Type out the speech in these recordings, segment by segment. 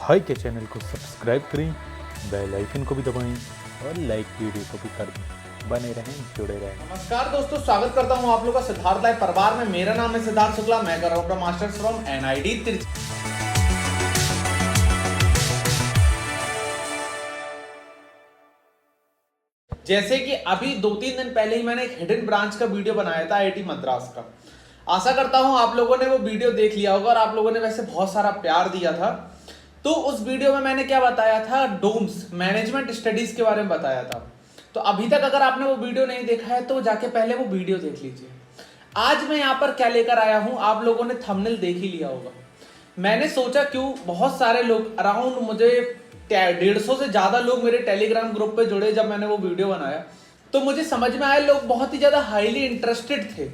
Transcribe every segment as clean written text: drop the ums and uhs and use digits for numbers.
भाई के चैनल को सब्सक्राइब करें, बेल आइकन को भी दबाएं और लाइक वीडियो को भी कर दें। बने रहें, जुड़े रहें। नमस्कार दोस्तों, स्वागत करता हूं आप लोगों का सिद्धार्थ लाइव परिवार में। मेरा नाम है सिद्धार्थ शुक्ला, मैं कर रहा हूं मास्टर्स फ्रॉम एनआईडी तिरछी। जैसे कि अभी 2-3 दिन पहले ही मैंने एक हिडन ब्रांच का वीडियो बनाया था आईआईटी मद्रास का। आशा करता हूं आप लोगों ने वो वीडियो देख लिया होगा और आप लोगों ने वैसे बहुत सारा प्यार दिया था। तो उस वीडियो में मैंने क्या बताया था, डोम्स मैनेजमेंट स्टडीज के बारे में बताया था। तो अभी तक अगर आपने वो वीडियो नहीं देखा है तो जाके पहले वो वीडियो देख लीजिए। आज मैं यहाँ पर क्या लेकर आया हूं, आप लोगों ने थंबनेल देख ही लिया होगा। मैंने सोचा क्यों बहुत सारे लोग अराउंड मुझे 150 से ज्यादा लोग मेरे टेलीग्राम ग्रुप पे जुड़े। जब मैंने वो वीडियो बनाया तो मुझे समझ में आया लोग बहुत ही ज्यादा हाईली इंटरेस्टेड थे।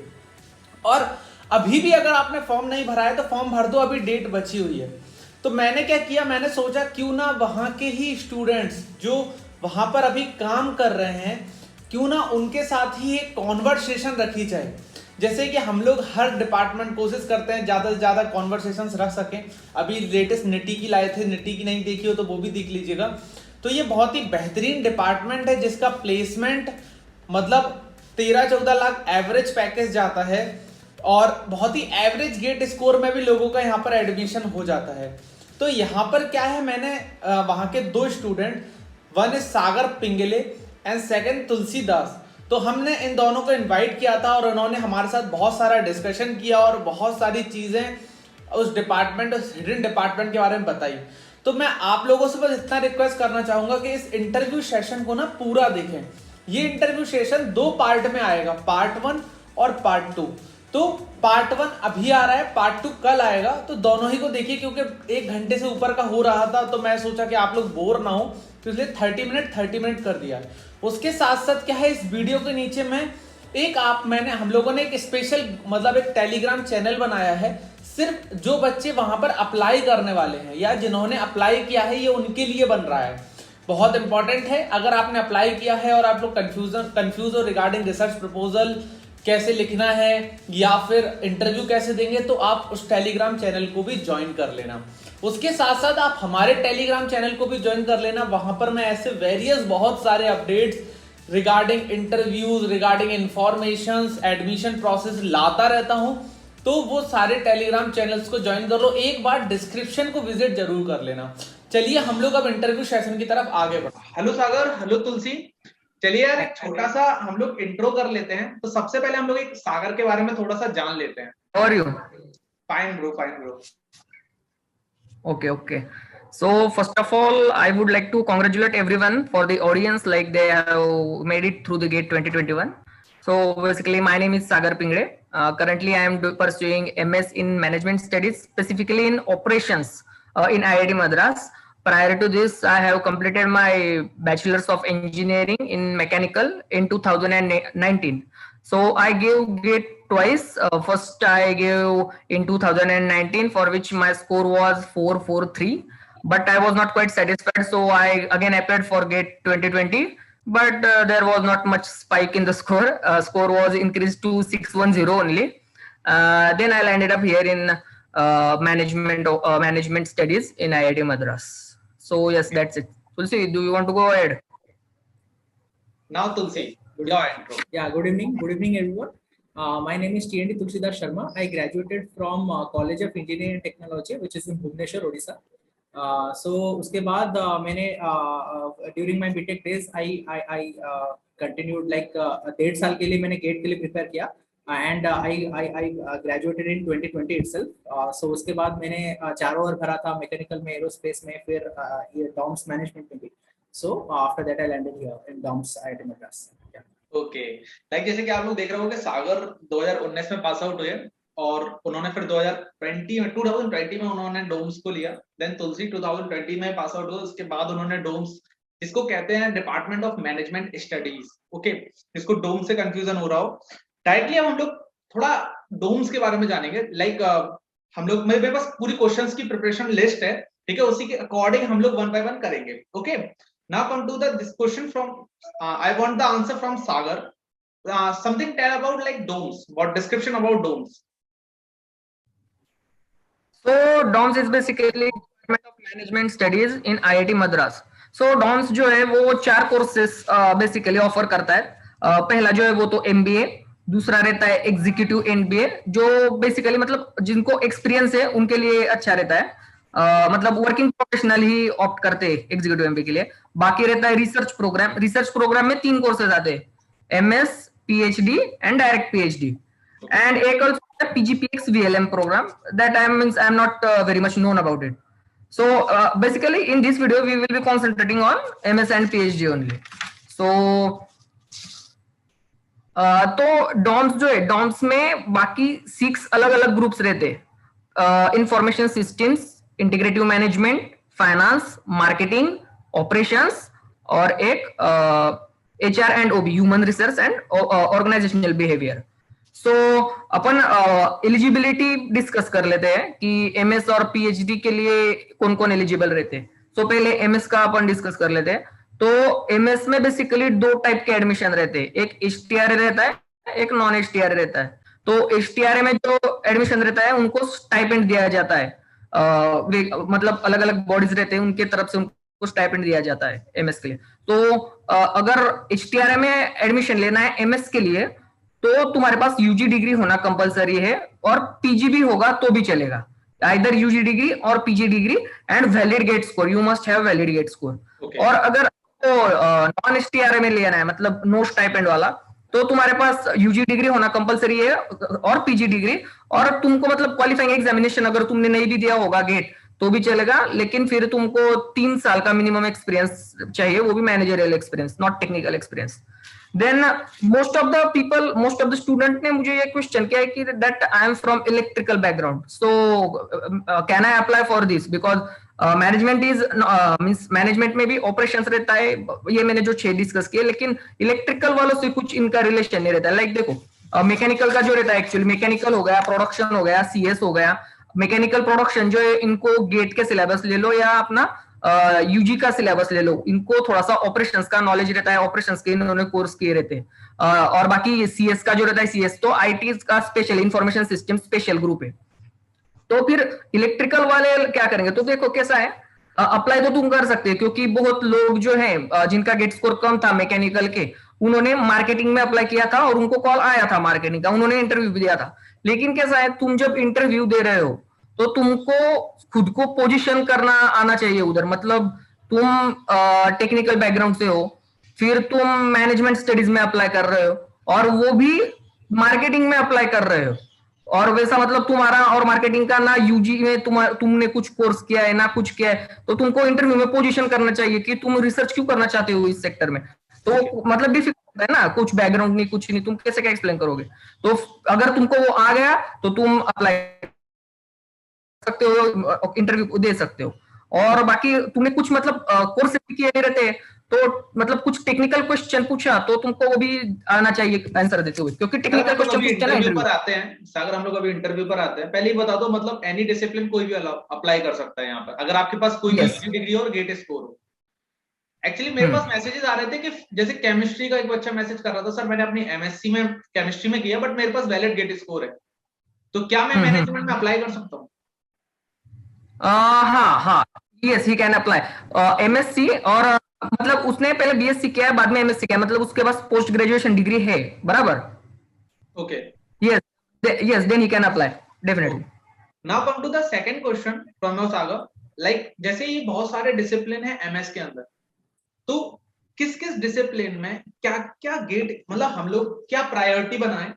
और अभी भी अगर आपने फॉर्म नहीं भरा है तो फॉर्म भर दो, अभी डेट बची हुई है। तो मैंने क्या किया, मैंने सोचा क्यों ना वहां के ही स्टूडेंट्स जो वहां पर अभी काम कर रहे हैं, क्यों ना उनके साथ ही एक कॉन्वर्सेशन रखी जाए। जैसे कि हम लोग हर डिपार्टमेंट कोशिश करते हैं ज्यादा से ज्यादा कॉन्वर्सेशंस रख सकें। अभी लेटेस्ट निटी की लाए थे, निटी की नहीं देखी हो तो वो भी देख लीजिएगा। तो ये बहुत ही बेहतरीन डिपार्टमेंट है जिसका प्लेसमेंट मतलब 13-14 लाख एवरेज पैकेज जाता है और बहुत ही एवरेज गेट स्कोर में भी लोगों का यहाँ पर एडमिशन हो जाता है। तो यहाँ पर क्या है, मैंने वहाँ के 2 student, one is Sagar Pingale and second Tulsidas, तो हमने इन दोनों को इनवाइट किया था और उन्होंने हमारे साथ बहुत सारा डिस्कशन किया और बहुत सारी चीजें उस डिपार्टमेंट, उस हिडन डिपार्टमेंट के बारे में बताई। तो मैं आप लोगों से बस इतना रिक्वेस्ट करना चाहूंगा कि इस इंटरव्यू सेशन को ना पूरा देखें। ये इंटरव्यू सेशन 2 पार्ट में आएगा, पार्ट 1 और पार्ट 2। तो पार्ट 1 अभी आ रहा है, पार्ट 2 कल आएगा। तो दोनों ही को देखिए क्योंकि 1 घंटे से ऊपर का हो रहा था तो मैं सोचा कि आप लोग बोर ना हो, तो इसलिए 30 मिनट कर दिया। उसके साथ साथ क्या है, इस वीडियो के नीचे में हम लोगों ने एक स्पेशल मतलब एक टेलीग्राम चैनल बनाया है सिर्फ जो बच्चे वहां पर अप्लाई करने वाले हैं या जिन्होंने अप्लाई किया है, ये उनके लिए बन रहा है। बहुत इंपॉर्टेंट है। अगर आपने अप्लाई किया है और आप लोग कंफ्यूज हो रिगार्डिंग रिसर्च प्रपोजल कैसे लिखना है या फिर इंटरव्यू कैसे देंगे, तो आप उस टेलीग्राम चैनल को भी ज्वाइन कर लेना। उसके साथ साथ आप हमारे टेलीग्राम चैनल को भी ज्वाइन कर लेना। वहां पर मैं ऐसे वेरियस बहुत सारे updates regarding interviews, regarding informations, admission process लाता रहता हूं। तो वो सारे टेलीग्राम चैनल्स को ज्वाइन कर लो। एक बार डिस्क्रिप्शन को विजिट जरूर कर लेना। चलिए हम लोग अब इंटरव्यू सेशन की तरफ आगे बढ़ते हैं। हेलो सागर, हेलो तुलसी। चलिए यार एक छोटा सा हम लोग इंट्रो कर लेते हैं। तो सबसे पहले हम लोग एक सागर के बारे में थोड़ा सा जान लेते हैं। How are you? Fine bro, fine bro. Okay. So first of all, I would like to congratulate everyone for the audience, like they have made it through the gate 2021. So basically, my name is Sagar Pingre. Currently, I am pursuing MS in Management Studies, specifically in operations in IIT Madras. Prior to this, I have completed my Bachelor's of Engineering in Mechanical in 2019. So I gave GATE twice. First I gave in 2019, for which my score was 443, but I was not quite satisfied. So I again applied for GATE 2020, but there was not much spike in the score. Score was increased to 610 only. Then I landed up here in management studies in IIT Madras. So yes, that's it. Tulsi, do you want to go ahead? Now Tulsi, your intro. Yeah, good evening everyone. My name is TND Tulsidas Sharma. I graduated from College of Engineering and Technology, which is in Bhubaneswar, Odisha. So उसके बाद मैंने during my BTech days I continued like 1.5 साल के लिए मैंने GATE के लिए prepare किया and I graduated in 2020 itself. So उसके बाद मैंने 4 और भरा था, मैकेनिकल में, एरोस्पेस में, फिर ये डॉम्स मैनेजमेंट में भी. So after that I landed here in DOMS IIT Madras. Okay, like जैसे कि आप लोग देख रहे हो कि सागर 2019 में पास आउट हुए और उन्होंने फिर 2020 में उन्होंने डोम्स को लिया। देन तुलसी 2020 में पास आउट हुआ। उसके बाद उन्होंने डोम्स, जिसको कहते हैं department of management studies, okay, जिसको डोम से कंफ्यूजन हो रहा हो। डायरेक्टली हम लोग थोड़ा डोम्स के बारे में जानेंगे। लाइक हम लोग, मेरे पास पूरी क्वेश्चंस की प्रिपरेशन लिस्ट है, ठीक है, उसी के अकॉर्डिंग हम लोग 1 by 1 करेंगे। Okay, now come to this question from I want the answer from Sagar. Something tell about like domes. What description about domes? So DOMS is basically Department of management studies in IIT Madras. So DoMS जो है वो 4 courses basically offer करता है। पहला जो है वो तो एमबीए, दूसरा रहता है एग्जीक्यूटिव एमबीए, जो बेसिकली मतलब जिनको एक्सपीरियंस है उनके लिए अच्छा रहता है। मतलब वर्किंग प्रोफेशनल ही ऑप्ट करते हैं एग्जीक्यूटिव एमबीए के लिए। बाकी रहता है रिसर्च प्रोग्राम। रिसर्च प्रोग्राम में 3 कोर्सेज आते हैं, MS, PhD and direct PhD. And एक also PGPX VLM program that I'm not very much known about it. So basically in this video we will be concentrating on MS and PhD only. So तो Doms जो है, Doms में बाकी 6 अलग अलग groups रहते हैं। Information systems, integrative management, finance, marketing, operations और एक HR and OB, human resource and organizational behaviour. So अपन एलिजिबिलिटी डिस्कस कर लेते हैं कि एमएस और पीएचडी के लिए कौन कौन एलिजिबल रहते हैं। तो पहले एमएस का अपन डिस्कस कर लेते हैं। तो एमएस में बेसिकली 2 टाइप के एडमिशन रहते हैं, एक एचटीआरए रहता है, एक नॉन एचटीआरए रहता है। तो एचटीआरए में जो एडमिशन रहता है उनको स्टाइपेंड दिया जाता है। मतलब अलग अलग बॉडीज रहते हैं, उनके तरफ से उनको स्टाइपेंड दिया जाता है एमएस के लिए। तो अगर एचटीआरए में एडमिशन लेना है एमएस के लिए तो तुम्हारे पास यूजी डिग्री होना कंपलसरी है, और पीजी भी होगा तो भी चलेगा। आइदर यूजी डिग्री और PG degree and valid GATE score, you must have valid GATE score. और अगर तो नॉन एचटीआरए में लेना है, मतलब नो स्टाइपेंड वाला, तो तुम्हारे पास यूजी डिग्री होना कंपलसरी है और पीजी डिग्री, और तुमको मतलब क्वालिफाइंग एग्जामिनेशन अगर तुमने नहीं भी दिया होगा गेट तो भी चलेगा, लेकिन फिर तुमको 3 साल का मिनिमम एक्सपीरियंस चाहिए, वो भी managerial experience, not technical experience. Then most of the student ने मुझे ये क्वेश्चन किया है कि that I am from electrical background, so can I apply for this, because management is means management में भी ऑपरेशंस रहता है, ये मैंने जो 6 डिस्कस किए, लेकिन इलेक्ट्रिकल वालों से कुछ इनका रिलेशन नहीं रहता है। लाइक देखो मैकेनिकल का जो रहता है, एक्चुअली मैकेनिकल हो गया, प्रोडक्शन हो गया, सीएस हो गया। मैकेनिकल प्रोडक्शन जो है इनको गेट के सिलेबस ले लो या अपना यूजी का सिलेबस ले लो, इनको थोड़ा सा ऑपरेशंस का नॉलेज रहता है, ऑपरेशंस के इन्होंने कोर्स किए रहते हैं। और बाकी सीएस का जो रहता है, सीएस तो आईटी का special information system special group है। तो फिर इलेक्ट्रिकल वाले क्या करेंगे, तो देखो कैसा है, अप्लाई तो तुम कर सकते हो, क्योंकि बहुत लोग जो है जिनका गेट स्कोर कम था मैकेनिकल के, उन्होंने मार्केटिंग में अप्लाई किया था और उनको कॉल आया था मार्केटिंग का, उन्होंने इंटरव्यू भी दिया था। लेकिन कैसा है, तुम जब इंटरव्यू दे रहे हो तो तुमको खुद को पोजीशन करना आना चाहिए उधर। मतलब तुम टेक्निकल बैकग्राउंड से हो, फिर तुम मैनेजमेंट स्टडीज में अप्लाई कर रहे हो, और वो भी मार्केटिंग में अप्लाई कर रहे हो, और वैसा मतलब तुम्हारा और मार्केटिंग का ना यूजी में तुमने कुछ कोर्स किया है ना कुछ किया है, तो तुमको इंटरव्यू में पोजीशन करना चाहिए कि तुम रिसर्च क्यों करना चाहते हो इस सेक्टर में। तो मतलब डिफिकल्ट है ना, कुछ बैकग्राउंड नहीं, कुछ नहीं, तुम कैसे क्या एक्सप्लेन करोगे। तो अगर तुमको वो आ गया तो तुम अप्लाई सकते हो, इंटरव्यू दे सकते हो। और बाकी तुमने कुछ मतलब कोर्स किए नहीं रहते, तो मतलब कुछ टेक्निकल क्वेश्चन पूछा तो तुमको वो भी आना चाहिए आंसर देते हुए, क्योंकि टेक्निकल क्वेश्चन पूछते हैं इंटरव्यू पर आते हैं। सागर, हम लोग अभी इंटरव्यू पर आते हैं, पहले ही बता दो, मतलब एनी डिसिप्लिन कोई भी अप्लाई कर सकता है यहाँ पर, अगर आपके पास कोई भी डिग्री और गेट स्कोर हो। एक्चुअली मेरे पास मैसेजेस आ रहे थे कि जैसे केमिस्ट्री का एक बच्चा मैसेज कर रहा था, सर मैंने अपनी एमएससी में केमिस्ट्री में किया, बट मेरे पास वैलिड गेट स्कोर है, तो क्या मैं मैनेजमेंट में अप्लाई कर सकता हूँ? हाँ, yes he can apply MSc, और मतलब उसने पहले बीएससी किया है, बाद में एमएससी किया, मतलब उसके पास पोस्ट ग्रेजुएशन डिग्री है, बराबर। Okay, yes then he can apply definitely. Now come to the second question from Sagar. Like जैसे ये बहुत सारे डिसिप्लिन है एमएस के अंदर, तो किस किस डिसिप्लिन में क्या क्या गेट, मतलब हम लोग क्या प्रायोरिटी बनाएं,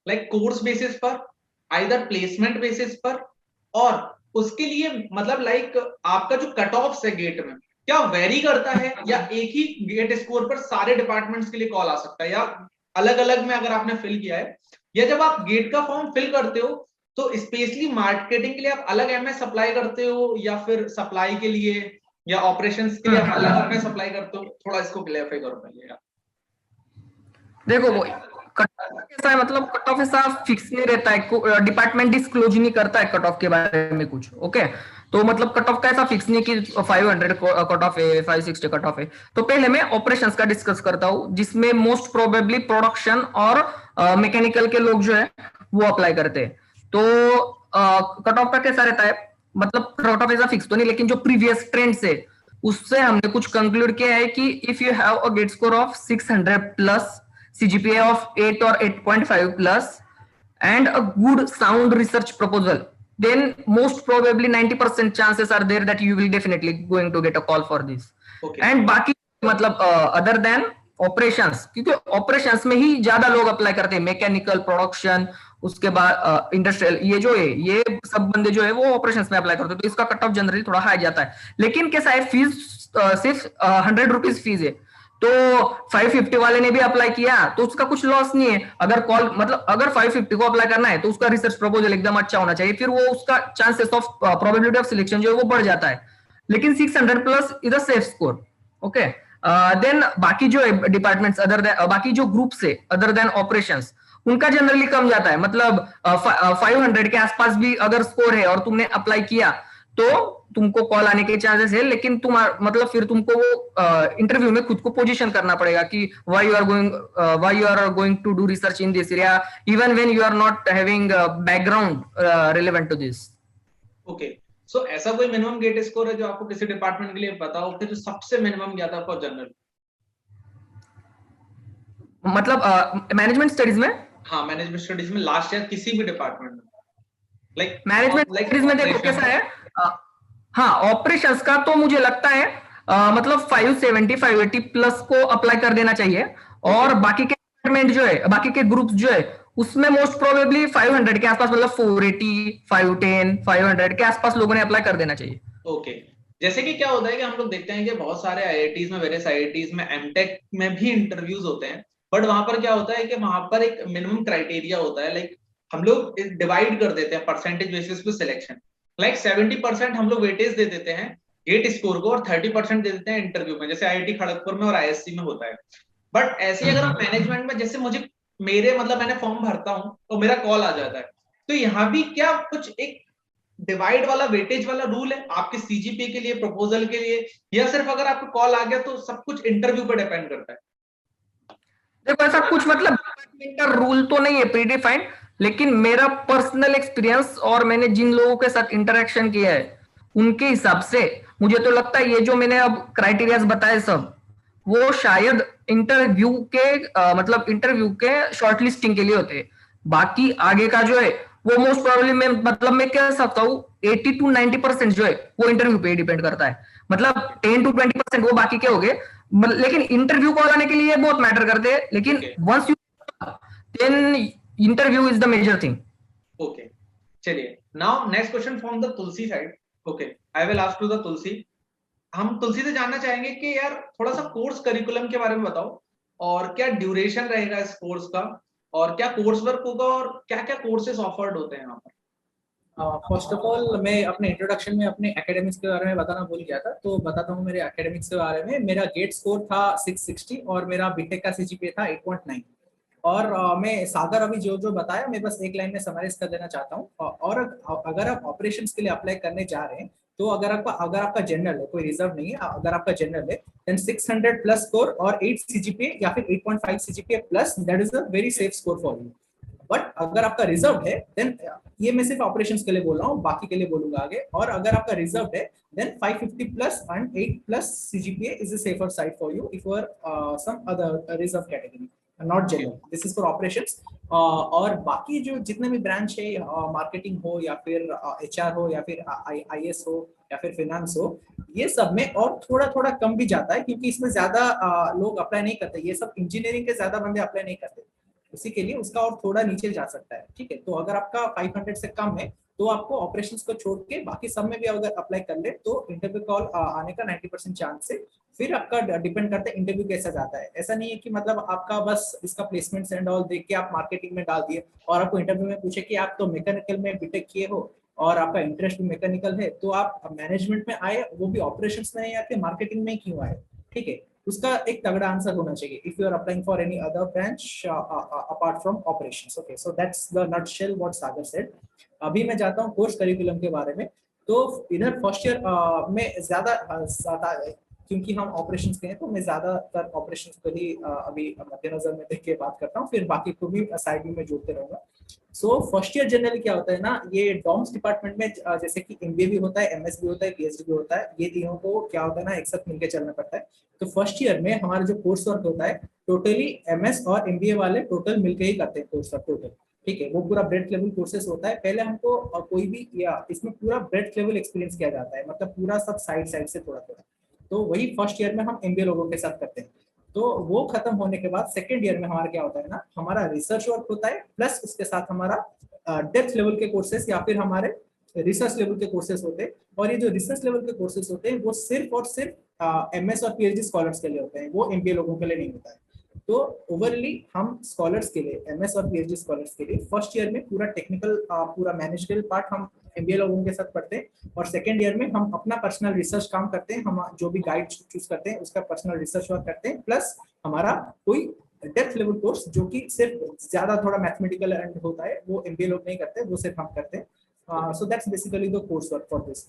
लाइक कोर्स बेसिस पर, आइदर प्लेसमेंट बेसिस पर, और उसके लिए मतलब लाइक आपका जो कट ऑफ है गेट में क्या वेरी करता है, या एक ही गेट स्कोर पर सारे डिपार्टमेंट्स के लिए कॉल आ सकता है, या अलग अलग में अगर आपने फिल किया है, या जब आप गेट का फॉर्म फिल करते हो तो स्पेशली मार्केटिंग के लिए आप अलग एमएस अप्लाई करते हो, या फिर सप्लाई के लिए या ऑपरेशंस के लिए आप अलग एमएस अप्लाई करते हो? थोड़ा इसको क्लैरिफाई करो पहले। देखो वो कट ऑफ कैसा है, मतलब कट ऑफ ऐसा फिक्स नहीं रहता है, डिपार्टमेंट डिस्क्लोज नहीं करता है कट ऑफ के बारे में कुछ। ओके, तो मतलब कट ऑफ का ऐसा फिक्स नहीं कि 500 कट ऑफ है, 560 कट ऑफ है। तो पहले मैं ऑपरेशंस का डिस्कस करता हूँ, जिसमें मोस्ट प्रोबेबली प्रोडक्शन और मैकेनिकल के लोग जो है वो अप्लाई करते हैं। तो कट ऑफ का कैसा रहता है, मतलब कट ऑफ ऐसा फिक्स तो नहीं, लेकिन जो प्रीवियस ट्रेंड से उससे हमने कुछ कंक्लूड किया है कि if you have a GATE score of 600 plus, CGPA of 8 और 8.5 plus and a good sound research proposal, then most probably 90% chances are there that you will definitely going to get a call for this. Okay. And बाकी मतलब other than operations, क्योंकि operations में ही ज्यादा लोग apply करते हैं, mechanical, production, उसके बाद इंडस्ट्रियल, ये जो है ये सब बंदे जो है वो ऑपरेशंस में अप्लाई करते हैं, तो इसका कट ऑफ जनरली थोड़ा हाई जाता है। लेकिन कैसा है, फीस सिर्फ 100 रुपीज फीस है, तो 550 वाले ने भी अप्लाई किया तो उसका कुछ लॉस नहीं है। अगर कॉल मतलब अगर 550 को अप्लाई करना है तो उसका रिसर्च प्रपोजल एकदम अच्छा होना चाहिए, फिर वो उसका chances of probability of selection जो है वो बढ़ जाता है। लेकिन 600 plus is a safe score. Okay, then बाकी जो डिपार्टमेंट्स अदर देन, बाकी जो ग्रुप्स है अदर देन ऑपरेशंस, उनका जनरली कम जाता है। मतलब 500 के आसपास भी अगर स्कोर है और तुमने अप्लाई किया तो तुमको कॉल आने के चांसेस है, लेकिन तुम मतलब फिर तुमको वो इंटरव्यू में खुद को पोजीशन करना पड़ेगा कि why you are going to do research in this area even when you are not having background relevant to this. Okay, so ऐसा कोई मिनिमम गेट स्कोर है जो आपको किसी डिपार्टमेंट के लिए पता हो कि जो सबसे मिनिमम गया था फॉर जनरल? मतलब मैनेजमेंट स्टडीज में? हाँ, मैनेजमेंट स्टडीज में लास्ट ईयर किसी भी डिपार्टमेंट में, लाइक मैनेजमेंट स्टडीज में देखो कैसा है, हाँ ऑपरेशंस का तो मुझे लगता है मतलब 570 580 प्लस को अप्लाई कर देना चाहिए, और बाकी के डिपार्टमेंट जो है, बाकी के ग्रुप्स जो है उसमें मोस्ट प्रोबेबली 500 के आसपास, मतलब 480 510 500 के आसपास लोगों ने अप्लाई कर देना चाहिए। ओके, जैसे कि क्या होता है कि हम लोग देखते हैं कि बहुत सारे आईआईटीज में, वेरियस आईआईटीज में एमटेक में भी इंटरव्यूज होते हैं, बट वहां पर क्या होता है कि वहां पर एक मिनिमम क्राइटेरिया होता है, लाइक हम लोग डिवाइड कर देते हैं परसेंटेज बेसिस पे सिलेक्शन, लाइक 70% हम लोग वेटेज दे देते हैं गेट स्कोर को और 30% दे देते हैं इंटरव्यू में, जैसे आईआईटी खड़गपुर में और आईएससी में होता है। बट ऐसे अगर हम मैनेजमेंट में, जैसे मुझे मेरे मतलब मैंने फॉर्म भरता हूँ तो मेरा कॉल आ जाता है, तो यहाँ भी क्या कुछ एक डिवाइड वाला वेटेज वाला रूल है आपके सीजीपीए के लिए, प्रपोजल के लिए, या सिर्फ अगर आपको कॉल आ गया तो सब कुछ इंटरव्यू पर डिपेंड करता है? देखो ऐसा कुछ मतलब रूल तो नहीं है प्री डिफाइंड, लेकिन मेरा पर्सनल एक्सपीरियंस और मैंने जिन लोगों के साथ इंटरेक्शन किया है उनके हिसाब से मुझे तो लगता है ये जो मैंने अब क्राइटेरियाज बताए सब वो शायद इंटरव्यू के मतलब इंटरव्यू के शॉर्टलिस्टिंग के लिए होते हैं। बाकी आगे का जो है वो मोस्ट प्रोबेबली मैं मतलब मैं कह सकता हूँ 80 to 90% जो है वो इंटरव्यू पे डिपेंड करता है। मतलब 10 to 20% वो बाकी के हो गए, लेकिन इंटरव्यू कॉल आने के लिए बहुत मैटर करते हैं। लेकिन once you then interview is the major thing. Okay, चलिए now next question from the Tulsi side. Okay, I will ask to the Tulsi. हम तुलसी से जानना चाहेंगे कि यार थोड़ा सा कोर्स करिकुलम के बारे में बताओ, और क्या ड्यूरेशन रहेगा इस कोर्स का, और क्या कोर्स वर्क होगा, और क्या क्या कोर्सेज ऑफर्ड होते हैं यहाँ पर? फर्स्ट ऑफ ऑल मैं अपने इंट्रोडक्शन में अपने एकेडमिक्स के बारे में बताना भूल गया था, तो बताता हूँ मेरे एकेडमिक्स के बारे में। मेरा गेट स्कोर था 660 और मेरा बीटेक का सीजीपीए था 8.9। और मैं सागर अभी जो जो बताया मैं बस एक लाइन में समराइज कर देना चाहता हूँ। और अगर आप ऑपरेशंस के लिए अप्लाई करने जा रहे हैं तो अगर आपका जनरल है, कोई रिजर्व नहीं है, अगर आपका जनरल है देन 600 प्लस स्कोर और 8 सीजीपीए या फिर 8.5 CGPA plus, that is a very safe score for you. But अगर आपका रिजर्व है देन, ये मैं सिर्फ ऑपरेशंस के लिए बोल रहा हूँ, बाकी के लिए बोलूंगा आगे। और अगर आपका रिजर्व है then 550 plus and 8 plus CGPA is a safer side for you if you are some other reserve category, not general. This is for operations. और बाकी जो जितने भी ब्रांच है, मार्केटिंग हो या फिर एचआर हो या फिर आईएएस हो या फिर फाइनेंस हो, ये सब में और थोड़ा थोड़ा कम भी जाता है क्योंकि इसमें ज्यादा लोग अप्लाई नहीं करते। ये सब इंजीनियरिंग के ज्यादा बंदे अप्लाई नहीं करते, उसी के लिए उसका और थोड़ा नीचे जा सकता है। ठीक है, तो अगर आपका 500 से कम है तो आपको ऑपरेशंस को छोड़ के बाकी सब में भी अगर अप्लाई कर ले तो इंटरव्यू कॉल आने का 90% चांस है। फिर आपका डिपेंड करता है इंटरव्यू कैसा जाता है। ऐसा नहीं है कि मतलब आपका बस इसका प्लेसमेंट एंड ऑल देख के आप मार्केटिंग में डाल दिए और आपको इंटरव्यू में पूछे कि आप तो मैकेनिकल में बीटेक किए हो और आपका इंटरेस्ट भी मैकेनिकल है, तो आप मैनेजमेंट में आए, वो भी ऑपरेशंस में नहीं आके मार्केटिंग में क्यों आए? ठीक है, उसका एक तगड़ा आंसर होना चाहिए if you are applying for any other branch apart from operations. Okay, so that's the nutshell what Sagar said. अभी मैं जाता हूँ कोर्स करिकुलम के बारे में। तो इधर फर्स्ट ईयर में ज्यादा क्योंकि हम ऑपरेशंस के हैं तो मैं ज्यादातर ऑपरेशंस को ही अभी मद्देनजर में देख के बात करता हूँ, फिर बाकी को भी साइड में जोड़ते रहूंगा। सो फर्स्ट ईयर जनरली क्या होता है ना, ये डॉम्स डिपार्टमेंट में जैसे कि एमबीए भी होता है, एमएस भी होता है, पीएचडी भी होता है, ये तीनों को क्या होता है ना एक साथ मिलकर चलना पड़ता है। तो फर्स्ट ईयर में हमारा जो कोर्स वर्क होता है टोटली एमएस और एमबीए वाले टोटल मिलकर ही करते हैं कोर्स वर्क टोटल, ठीक है। वो पूरा ब्रेड लेवल कोर्सेस होता है। पहले हमको कोई भी या इसमें पूरा ब्रेड लेवल एक्सपीरियंस किया जाता है, मतलब पूरा सब साइड साइड से थोड़ा थोड़ा। तो वही फर्स्ट ईयर में हम एमबीए लोगों के साथ करते हैं। तो वो खत्म होने के बाद सेकेंड ईयर में हमारा क्या होता है ना, हमारा रिसर्च वर्क होता है, प्लस उसके साथ हमारा डेप्थ लेवल के कोर्सेस या फिर हमारे रिसर्च लेवल के कोर्सेस होते हैं। और ये जो रिसर्च लेवल के कोर्सेस होते हैं वो सिर्फ और सिर्फ एमएस और पीएचडी स्कॉलर्स के लिए होते हैं, वो एमबीए लोगों के लिए नहीं होता है। तो ओवरली हम स्कॉलर्स के लिए, एमएस और पीएचडी स्कॉलर्स के लिए फर्स्ट ईयर में पूरा टेक्निकल पूरा मैनेजरियल पार्ट हम एमबीए लोगों के साथ पढ़ते हैं, और सेकेंड ईयर में हम अपना पर्सनल रिसर्च काम करते हैं। हम जो भी गाइड चूज करते हैं उसका पर्सनल रिसर्च वर्क करते हैं, प्लस हमारा कोई डेप्थ लेवल कोर्स जो कि सिर्फ ज्यादा थोड़ा मैथमेटिकल एंड होता है, वो एमबीए लोग नहीं करते, वो सिर्फ हम करते हैं। So that's basically the course work for this.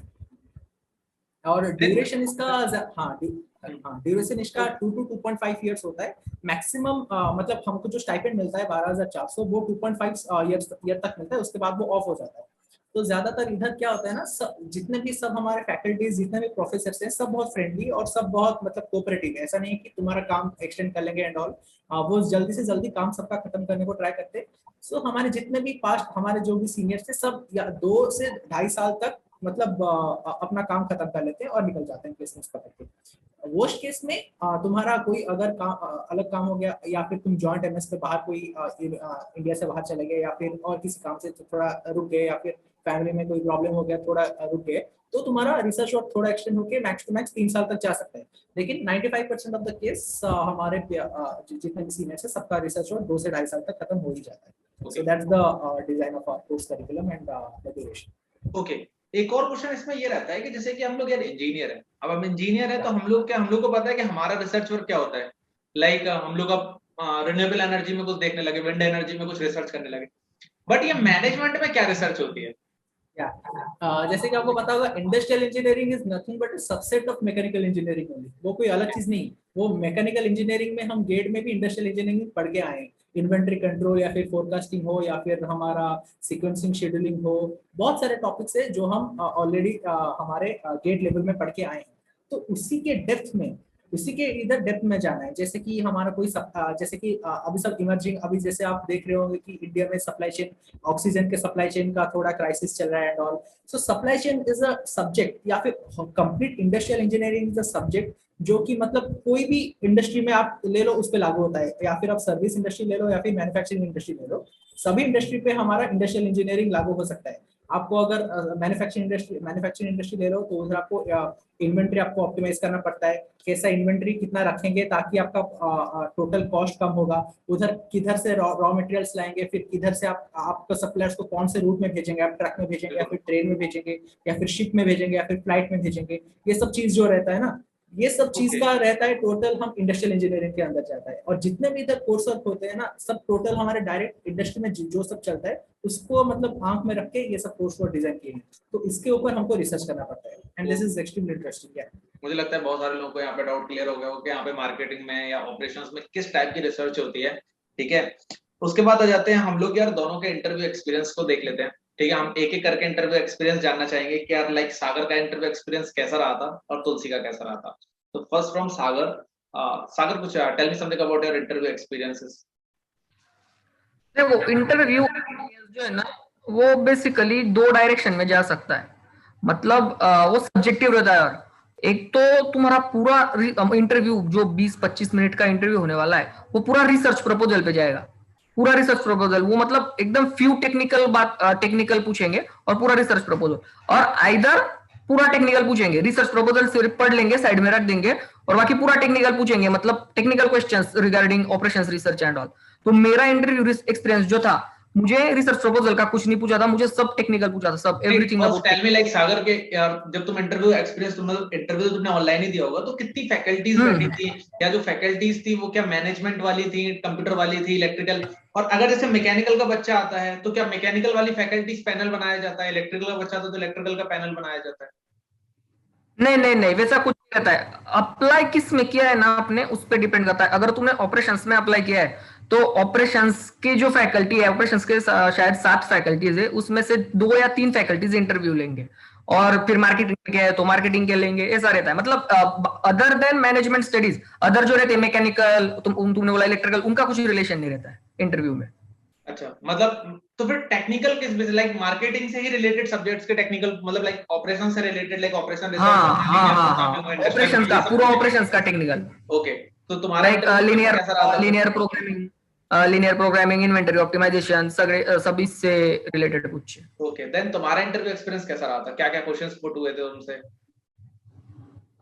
और ड्यूरेशन इसका ड्यूरेशन इसका 2 to 2.5 इयर्स होता है मैक्सिमम। मतलब हमको जो स्टाइपेंड मिलता है 12,400 वो 2.5 ईयर तक मिलता है, उसके बाद वो ऑफ हो जाता है। तो ज्यादातर इधर क्या होता है ना, जितने भी सब हमारे फैकल्टीज, जितने भी प्रोफेसर हैं, सब बहुत फ्रेंडली और सब बहुत मतलब कोऑपरेटिव है। ऐसा नहीं है कि तुम्हारा काम एक्सटेंड कर लेंगे एंड ऑल, वो जल्दी से जल्दी काम सबका खत्म करने को ट्राई करते हैं। सो हमारे जितने भी पास्ट हमारे जो भी सीनियर्स थे सब 2 से 2.5 साल तक मतलब अपना काम खत्म कर लेते हैं और निकल जाते हैं प्लेसमेंट्स पकड़ के। वर्स्ट केस में तुम्हारा कोई अगर अलग काम हो गया, या फिर तुम जॉइंट एमएस पे बाहर कोई इंडिया से बाहर चले गए, या फिर और किसी काम से थोड़ा रुक गए, या फिर फैमिली में कोई प्रॉब्लम हो गया थोड़ा रुक गए, तो तुम्हारा रिसर्च वर्क थोड़ा एक्सटेंड होकर मैक्स टू मैक्स 3 साल तक जा सकता है। लेकिन 95% ऑफ द केस हमारे जितने भी सीनियर्स है सबका रिसर्च वर्क 2 से 2.5 साल तक खत्म हो ही जाता है। So that's the design of our course curriculum and the duration. Okay, एक और क्वेश्चन इसमें ये रहता है कि जैसे कि हम लोग यार इंजीनियर है, अब हम इंजीनियर है तो हम लोग को पता है कि हमारा रिसर्च वर्क क्या होता है। लाइक हम लोग अब रिन्यूएबल एनर्जी में कुछ देखने लगे, विंड एनर्जी में कुछ रिसर्च करने लगे, बट ये मैनेजमेंट में क्या रिसर्च होती है? जैसे कि आपको पता होगा industrial engineering is nothing but subset of mechanical engineering only. वो कोई अलग चीज नहीं, वो मैकेनिकल इंजीनियरिंग में हम गेट में भी इंडस्ट्रियल इंजीनियरिंग पढ़ के आए हैं। इन्वेंटरी कंट्रोल या फिर फोरकास्टिंग हो या फिर हमारा सीक्वेंसिंग शेड्यूलिंग हो, बहुत सारे टॉपिक्स है जो हम ऑलरेडी हमारे गेट लेवल में पढ़ के आए हैं। तो उसी के डेप्थ में, उसी के इधर डेप्थ में जाना है। जैसे कि हमारा कोई जैसे कि अभी सब इमर्जिंग, अभी जैसे आप देख रहे होंगे कि इंडिया में सप्लाई चेन, ऑक्सीजन के सप्लाई चेन का थोड़ा क्राइसिस चल रहा है and all. So supply chain is a subject, या फिर complete industrial engineering is a subject जो कि मतलब कोई भी इंडस्ट्री में आप ले लो उस पर लागू होता है, या फिर आप सर्विस इंडस्ट्री ले लो या फिर मैन्युफैक्चरिंग इंडस्ट्री ले लो, सभी इंडस्ट्री पे हमारा इंडस्ट्रियल इंजीनियरिंग लागू हो सकता है। आपको अगर मैन्युफैक्चरिंग इंडस्ट्री ले लो तो उधर आपको इन्वेंट्री आपको ऑप्टिमाइज करना पड़ता है, कैसा इन्वेंट्री कितना रखेंगे ताकि आपका टोटल कॉस्ट कम होगा, उधर किधर से रॉ मटेरियल्स लाएंगे, फिर किधर से आपका सप्लायर्स को कौन से रूट में भेजेंगे, आप ट्रक में भेजेंगे या फिर ट्रेन में भेजेंगे या फिर शिप में भेजेंगे या फिर फ्लाइट में भेजेंगे, ये सब चीज जो रहता है ना, ये सब चीज का रहता है टोटल हम इंडस्ट्रियल इंजीनियरिंग के अंदर जाता है। और जितने भी इधर कोर्स वर्क होते हैं ना, सब टोटल हमारे डायरेक्ट इंडस्ट्री में जो सब चलता है उसको मतलब आंख में रख के ये सब कोर्स वर्क डिजाइन किए हैं। तो इसके ऊपर हमको रिसर्च करना पड़ता है and this is extremely interesting. मुझे लगता है बहुत सारे लोगों को यहाँ पे डाउट क्लियर हो गया कि यहाँ पे मार्केटिंग में या ऑपरेशंस में किस टाइप की रिसर्च होती है, ठीक है। उसके बाद आ जाते हैं हम लोग यार दोनों के इंटरव्यू एक्सपीरियंस को देख लेते हैं, ठीक है। हम एक एक करके इंटरव्यू एक्सपीरियंस जानना चाहेंगे कि यार लाइक सागर का इंटरव्यू एक्सपीरियंस कैसा रहा था और तुलसी का कैसा रहा था। तो फर्स्ट फ्रॉम सागर, सागर कुछ tell me something about your interview experiences. देखो इंटरव्यू जो है ना वो बेसिकली 2 डायरेक्शन में जा सकता है, मतलब वो सब्जेक्टिव रहता है। और एक तो तुम्हारा पूरा इंटरव्यू जो 20-25 मिनट का इंटरव्यू होने वाला है वो पूरा रिसर्च प्रपोजल पे जाएगा, पूरा रिसर्च प्रपोजल। वो मतलब एकदम फ्यू टेक्निकल पूछेंगे और पूरा रिसर्च प्रपोजल, और आइदर पूरा टेक्निकल पूछेंगे, रिसर्च प्रपोजल सिर्फ पढ़ लेंगे साइड में रख देंगे, और बाकी पूरा टेक्निकल पूछेंगे, मतलब technical questions regarding operations research and all. तो मेरा इंटरव्यू एक्सपीरियंस जो था, मुझे रिसर्च प्रपोजल का कुछ नहीं पूछा था, मुझे सब टेक्निकल पूछा था, सब एवरीथिंग। टेल मी लाइक सागर के यार, जब तुम इंटरव्यू एक्सपीरियंस इंटरव्यू तुमने ऑनलाइन ही दिया होगा, तो कितनी फैकल्टीज बैठी थी, या जो फैकल्टीज थी वो क्या मैनेजमेंट वाली थी, कंप्यूटर वाली थी, इलेक्ट्रिकल? और अगर जैसे मैकेनिकल का बच्चा आता है तो क्या मैकेनिकल वाली फैकल्टीज पैनल बनाया जाता है, इलेक्ट्रिकल का बच्चा आता है तो इलेक्ट्रिकल का पैनल बनाया जाता है? नहीं, वैसा कुछ रहता है, अप्लाई किस में किया है ना आपने, उस पर डिपेंड करता है। अगर तुमने ऑपरेशंस में अप्लाई किया है तो ऑपरेशंस की जो फैकल्टी है, ऑपरेशंस के शायद 7 फैकल्टीज है, उसमें से 2 या 3 फैकल्टीज इंटरव्यू लेंगे। और फिर मार्केटिंग के है तो मार्केटिंग के लेंगे, ऐसा रहता है। मतलब other than management studies, other जो रहते हैं मैकेनिकल, तुमने बोला इलेक्ट्रिकल, उनका कुछ रिलेशन नहीं रहता है इंटरव्यू में। अच्छा, मतलब तो फिर टेक्निकल किस बेस, लाइक मार्केटिंग से ही रिलेटेड सब्जेक्ट्स के टेक्निकल, मतलब लाइक ऑपरेशन से रिलेटेड, लाइक ऑपरेशन हाँ रिसर्च, हाँ हाँ हाँ, ऑपरेशंस का पूरा, ऑपरेशंस का टेक्निकल, ओके। तो तुम्हारा लाइक इंटरव्यू लिनियर कैसा रहा था? लिनियर प्रोग्रामिंग, इन्वेंटरी ऑप्टिमाइजेशन, सब इससे रिलेटेड पूछे। ओके, देन तुम्हारा इंटरव्यू एक्सपीरियंस कैसा रहा था? क्या क्या क्वेश्चंस पुट हुए थे तुमसे?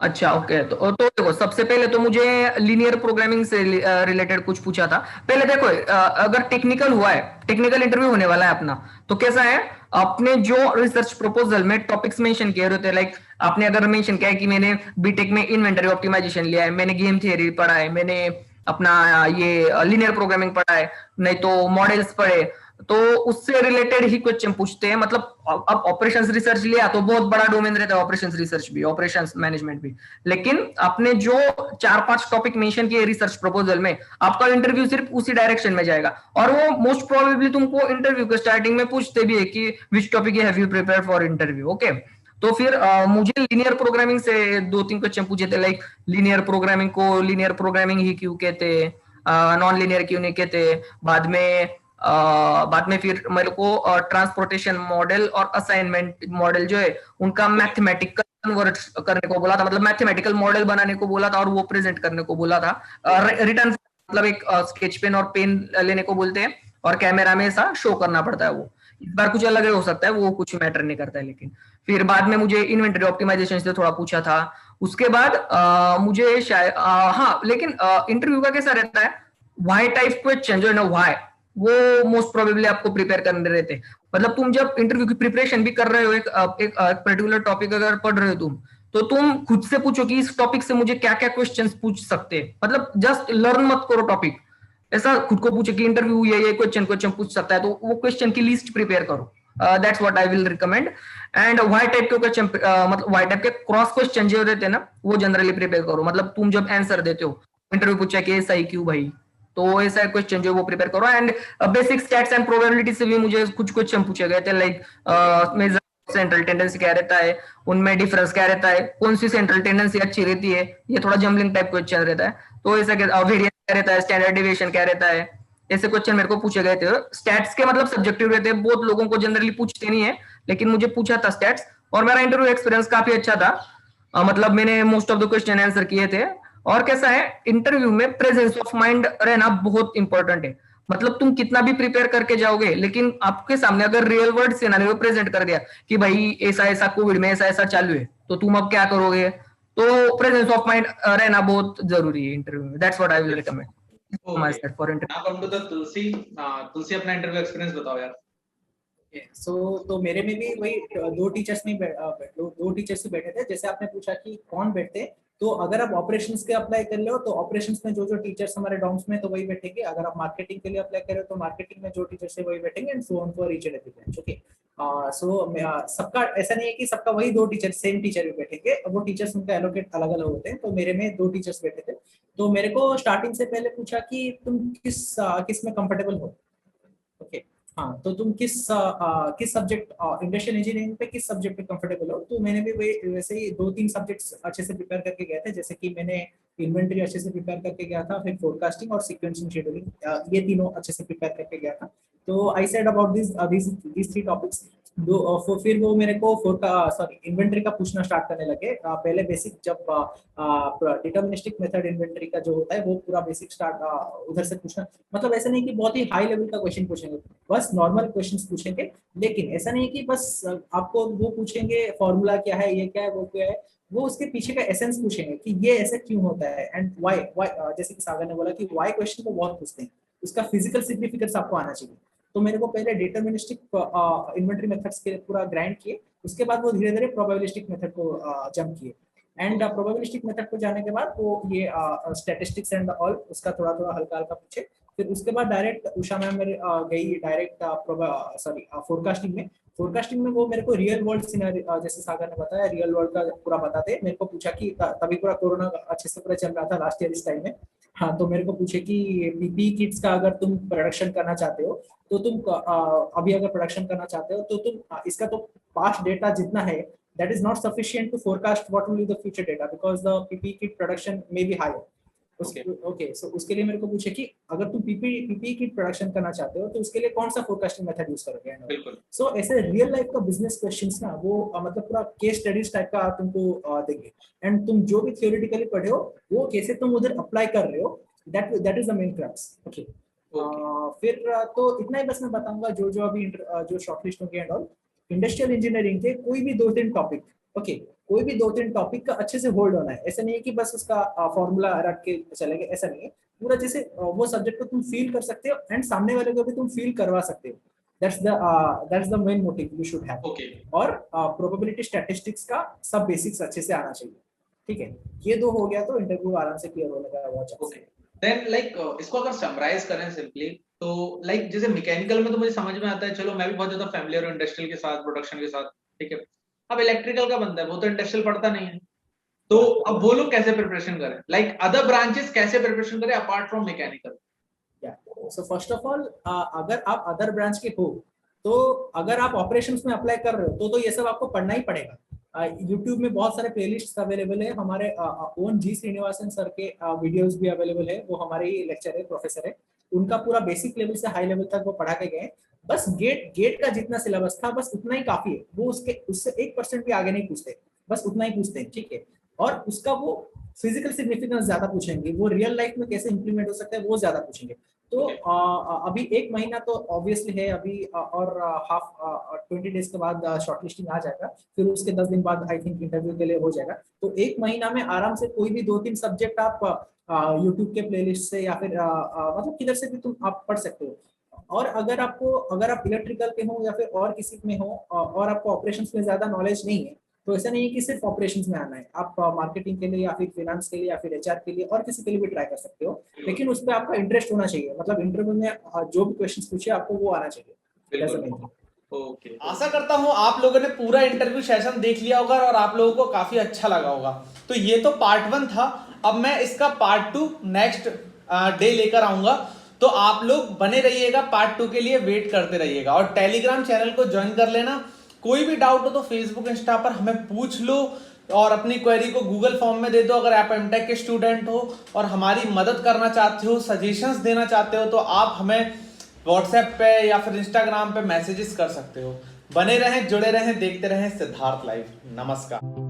अच्छा ओके, तो देखो, सबसे पहले तो मुझे लीनियर प्रोग्रामिंग से रिलेटेड कुछ पूछा था। पहले देखो, अगर टेक्निकल हुआ है, टेक्निकल इंटरव्यू होने वाला है अपना, तो कैसा है, आपने जो रिसर्च प्रपोजल में टॉपिक्स मेंशन किए रहते हैं, लाइक आपने अगर मेंशन किया है कि मैंने बीटेक में इन्वेंटरी ऑप्टिमाइजेशन लिया है, मैंने गेम थियरी पढ़ा है, मैंने अपना ये लीनियर प्रोग्रामिंग पढ़ा है, नहीं तो मॉडल्स पढ़े, तो उससे रिलेटेड ही क्वेश्चन पूछते हैं। मतलब अब ऑपरेशंस रिसर्च लिया तो बहुत बड़ा डोमेन रहता है, ऑपरेशंस रिसर्च भी, ऑपरेशंस मैनेजमेंट भी, लेकिन आपने जो 4-5 टॉपिक मेंशन किए रिसर्च प्रपोजल में, आपका इंटरव्यू सिर्फ उसी डायरेक्शन में जाएगा। और वो मोस्ट प्रोबेबली तुमको इंटरव्यू के स्टार्टिंग में पूछते भी है कि which topic have you prepared for interview, okay. तो फिर मुझे लीनियर प्रोग्रामिंग से 2-3 क्वेश्चन पूछे थे, लाइक लीनियर प्रोग्रामिंग को लीनियर प्रोग्रामिंग ही क्यों कहते, नॉन लीनियर क्यों नहीं कहते। बाद में फिर मेरे को ट्रांसपोर्टेशन मॉडल और असाइनमेंट मॉडल जो है उनका मैथमेटिकल कन्वर्ट करने को बोला था, मतलब मैथमेटिकल मॉडल बनाने को बोला था और वो प्रेजेंट करने को बोला था। रिटर्न मतलब एक स्केच पेन और पेन लेने को बोलते हैं और कैमरा में ऐसा शो करना पड़ता है। वो इस बार कुछ अलग हो सकता है, वो कुछ मैटर नहीं करता है। लेकिन फिर बाद में मुझे इन्वेंटरी ऑप्टिमाइजेशन से थोड़ा पूछा था। उसके बाद मुझे शायद हाँ, लेकिन इंटरव्यू का कैसा रहता है, वाई टाइप क्वेश्चन जो है ना, वाई, वो मोस्ट प्रोबेबली आपको प्रिपेयर करने रहते हैं। मतलब तुम जब इंटरव्यू की प्रिपरेशन भी कर रहे हो, एक पर्टिकुलर टॉपिक अगर पढ़ रहे हो तुम, तो तुम खुद से पूछो कि इस टॉपिक से मुझे क्या क्या क्वेश्चंस पूछ सकते हैं। मतलब जस्ट लर्न मत करो टॉपिक, ऐसा खुद को पूछो कि इंटरव्यू ये क्वेश्चन पूछ सकता है, तो वो क्वेश्चन की लिस्ट प्रिपेयर करो। That's what I will recommend. And why type के क्वेश्चन, मतलब वाई टाइप के क्रॉस क्वेश्चन जो रहते हैं ना, वो जनरली प्रिपेयर करो। मतलब तुम जब आंसर देते हो, इंटरव्यू पूछा कि ऐसा ही क्यों भाई, तो ऐसा क्वेश्चन जो वो प्रिपेयर करो। And basic stats and probability से भी मुझे कुछ क्वेश्चन पूछे गए थे, लाइक सेंट्रल टेंडेंसी क्या रहता है, उनमें डिफरेंस क्या रहता है, कौन सी सेंट्रल टेंडेंसी अच्छी रहती है, ये थोड़ा जम्बलिंग टाइप क्वेश्चन रहता है। तो ऐसा वेरिएंस क्या रहता है, स्टैंडर्ड डिविएशन क्या रहता है, ऐसे क्वेश्चन मेरे को पूछे गए थे। स्टैट्स के मतलब सब्जेक्टिव रहते हैं, बहुत लोगों को जनरली पूछते नहीं है, लेकिन मुझे पूछा था स्टैट्स। और मेरा इंटरव्यू एक्सपीरियंस काफी अच्छा था। मतलब मैंने most of the question answer किए थे। और कैसा है, इंटरव्यू में प्रेजेंस ऑफ माइंड रहना बहुत इंपॉर्टेंट है। मतलब तुम कितना भी प्रिपेयर करके जाओगे, लेकिन आपके सामने अगर रियल वर्ल्ड सिनेरियो प्रेजेंट कर दिया कि भाई ऐसा ऐसा कोविड में ऐसा ऐसा चालू है, तो तुम अब क्या करोगे, तो प्रेजेंस ऑफ माइंड रहना बहुत जरूरी है इंटरव्यू में। That's what I will recommend my self for interview. Now come to the Tulsi. Tulsi, अपना इंटरव्यू एक्सपीरियंस बताओ यार। सो तो मेरे में भी वही दो टीचर्स ही बैठे थे। जैसे आपने पूछा कि कौन बैठते, तो अगर आप ऑपरेशंस के अप्लाई कर लो तो ऑपरेशंस में जो टीचर्स हमारे डॉम्स में, तो वही बैठेंगे। अगर आप मार्केटिंग के लिए अप्लाई कर रहे हो तो मार्केटिंग में जो टीचर्स है वही बैठेंगे, and so on for each and every bench. Okay, so सबका ऐसा नहीं है कि सबका वही 2 टीचर सेम टीचर भी बैठेंगे, वो टीचर्स उनका एलोकेट अलग अलग होते हैं। तो मेरे में 2 टीचर्स बैठे थे। तो मेरे को स्टार्टिंग से पहले पूछा कि तुम किस में कंफर्टेबल हो। ओके, हाँ, तो तुम किस सब्जेक्ट, इंडस्ट्रियल इंजीनियरिंग पे किस सब्जेक्ट पे कंफर्टेबल हो। तो मैंने भी वैसे ही 2-3 सब्जेक्ट्स अच्छे से प्रिपेयर करके गए थे। जैसे कि मैंने इन्वेंटरी अच्छे से प्रिपेयर करके गया था, फिर फोरकास्टिंग और सीक्वेंसिंग शेड्यूलिंग, ये तीनों अच्छे से प्रिपेयर करके गया था। तो I said about these 3 topics. फिर वो मेरे को इन्वेंटरी का पूछना स्टार्ट करने लगे। पहले बेसिक, जब डिटर्मिनिस्टिक मेथड इन्वेंटरी का जो होता है वो पूरा बेसिक स्टार्ट उधर से पूछना। मतलब ऐसा नहीं कि बहुत ही हाई लेवल का क्वेश्चन पूछेंगे, बस नॉर्मल क्वेश्चंस पूछेंगे। लेकिन ऐसा नहीं कि बस आपको वो पूछेंगे फॉर्मूला क्या है, ये क्या है, वो क्या है, वो उसके पीछे का एसेंस पूछेंगे कि ये ऐसा क्यों होता है एंड व्हाई। जैसे कि सागर ने बोला कि व्हाई क्वेश्चन को बहुत पूछते हैं, उसका फिजिकल सिग्निफिकेंस आपको आना चाहिए। तो मेरे को पहले डिटर्मिनिस्टिक इन्वेंटरी मेथड्स के पूरा ग्राइंड किए, उसके बाद वो धीरे धीरे प्रोबेबिलिस्टिक मेथड को जंप किए। एंड प्रोबेबिलिस्टिक मेथड को जाने के बाद वो ये स्टैटिस्टिक्स एंड ऑल उसका थोड़ा थोड़ा हल्का हल्का पूछे। फिर उसके बाद डायरेक्ट उषा मैम मेरे गई डायरेक्ट फोरकास्टिंग में। फोरकास्टिंग में वो मेरे को रियल वर्ल्ड सिनेरियो, जैसे सागर ने बताया, रियल वर्ल्ड का पूरा बताते। मेरे को पूछा कि तभी पूरा कोरोना अच्छे से पूरा चल रहा था लास्ट ईयर इस टाइम में। हाँ, तो मेरे को पूछे कि पीपी किट्स का अगर तुम प्रोडक्शन करना चाहते हो तो तुम अभी अगर प्रोडक्शन करना चाहते हो तो तुम इसका तो पास्ट डेटा जितना है that is not sufficient to forecast what will be the future data because the PPE kit production may be higher. Okay, so उसके लिए मेरे को पूछे कि अगर तुम PPE kit प्रोडक्शन करना चाहते हो तो उसके लिए कौन सा फोरकास्टिंग मेथड यूज करोगे। बिल्कुल। सो ऐसे रियल लाइफ का बिजनेस क्वेश्चंस ना वो मतलब पूरा केस स्टडीज टाइप का तुमको देंगे, एंड तुम जो भी थियोरेटिकली पढ़े हो वो कैसे तुम उधर अप्लाई कर रहे हो, that is the main crux. Okay. फिर तो इतना ही बस मैं बताऊंगा जो अभी जो शॉर्टलिस्ट होंगे एंड ऑल। इंडस्ट्रियल इंजीनियरिंग के कोई भी 2-3 टॉपिक, ओके, कोई भी 2-3 टॉपिक का अच्छे से होल्ड होना है। ऐसा नहीं है कि बस उसका फॉर्मूला रख के चलेंगे, ऐसा नहीं है। पूरा जैसे वो सब्जेक्ट को तुम फील कर सकते हो एंड सामने वाले को भी तुम फील करवा सकते हो। That's the main motive you should have. Okay. और प्रोबेबिलिटी स्टैटिस्टिक्स का सब बेसिक्स अच्छे से आना चाहिए। ठीक है, ये 2 हो गया तो इंटरव्यू आराम से क्लियर होने का बहुत चांस है। देन इसको अगर समराइज करें सिंपली तो जैसे मैकेनिकल में तो मुझे समझ में आता है, चलो मैं भी बहुत ज्यादा फैमिलियर हूं इंडस्ट्रियल के साथ, प्रोडक्शन के साथ, ठीक है। अब इलेक्ट्रिकल का बंदा है, वो तो इंडस्ट्रियल पढ़ता नहीं है, तो अब वो लोग कैसे प्रिपरेशन करें, अदर ब्रांचेस कैसे प्रिपरेशन करें apart from mechanical? So first of all अगर आप अदर ब्रांच के हो तो अगर आप ऑपरेशंस में अप्लाई कर रहे हो तो ये सब आपको पढ़ना ही पड़ेगा। YouTube में बहुत सारे प्लेलिस्ट अवेलेबल है, हमारे ओन जी श्रीनिवासन सर के वीडियोस भी अवेलेबल है, वो हमारे ही लेक्चर है, प्रोफेसर है, उनका पूरा बेसिक लेवल से हाई लेवल तक वो पढ़ा के गए। बस गेट का जितना सिलेबस था बस उतना ही काफी है, वो उससे 1% भी आगे नहीं पूछते, बस उतना ही पूछते हैं, ठीक है। और उसका वो फिजिकल सिग्निफिकेंस ज्यादा पूछेंगे, वो रियल लाइफ में कैसे इंप्लीमेंट हो सकता है वो ज्यादा पूछेंगे। तो अभी 1 महीना तो ऑब्वियसली है अभी, और 20 डेज के बाद शॉर्टलिस्टिंग आ जाएगा, फिर उसके 10 दिन बाद आई थिंक इंटरव्यू के लिए हो जाएगा। तो 1 महीना में आराम से कोई भी 2-3 सब्जेक्ट आप यूट्यूब के प्लेलिस्ट से या फिर मतलब किधर से भी तुम आप पढ़ सकते हो। और अगर आप इलेक्ट्रिकल के हो या फिर और किसी में हो और आपको ऑपरेशंस में ज्यादा नॉलेज नहीं है, तो ऐसा नहीं है कि सिर्फ ऑपरेशंस में आना है, आप मार्केटिंग के लिए या फिर फाइनेंस के लिए या फिर एचआर के लिए और किसी के लिए भी ट्राई कर सकते हो, लेकिन उस पर आपका इंटरेस्ट होना चाहिए। मतलब इंटरव्यू में जो भी क्वेश्चंस पूछे आपको वो आना चाहिए। ओके। आशा करता हूं आप लोगों ने पूरा इंटरव्यू सेशन देख लिया होगा और आप लोगों को काफी अच्छा लगा होगा। तो ये तो पार्ट 1 था, अब मैं इसका पार्ट 2 नेक्स्ट डे लेकर आऊंगा, तो आप लोग बने रहिएगा, पार्ट 2 के लिए वेट करते रहिएगा और टेलीग्राम चैनल को ज्वाइन कर लेना। कोई भी डाउट हो तो फेसबुक इंस्टा पर हमें पूछ लो और अपनी क्वेरी को गूगल फॉर्म में दे दो। अगर आप एमटेक के स्टूडेंट हो और हमारी मदद करना चाहते हो, सजेशंस देना चाहते हो, तो आप हमें व्हाट्सएप पे या फिर इंस्टाग्राम पे मैसेजेस कर सकते हो। बने रहें, जुड़े रहें, देखते रहें सिद्धार्थ लाइव। नमस्कार।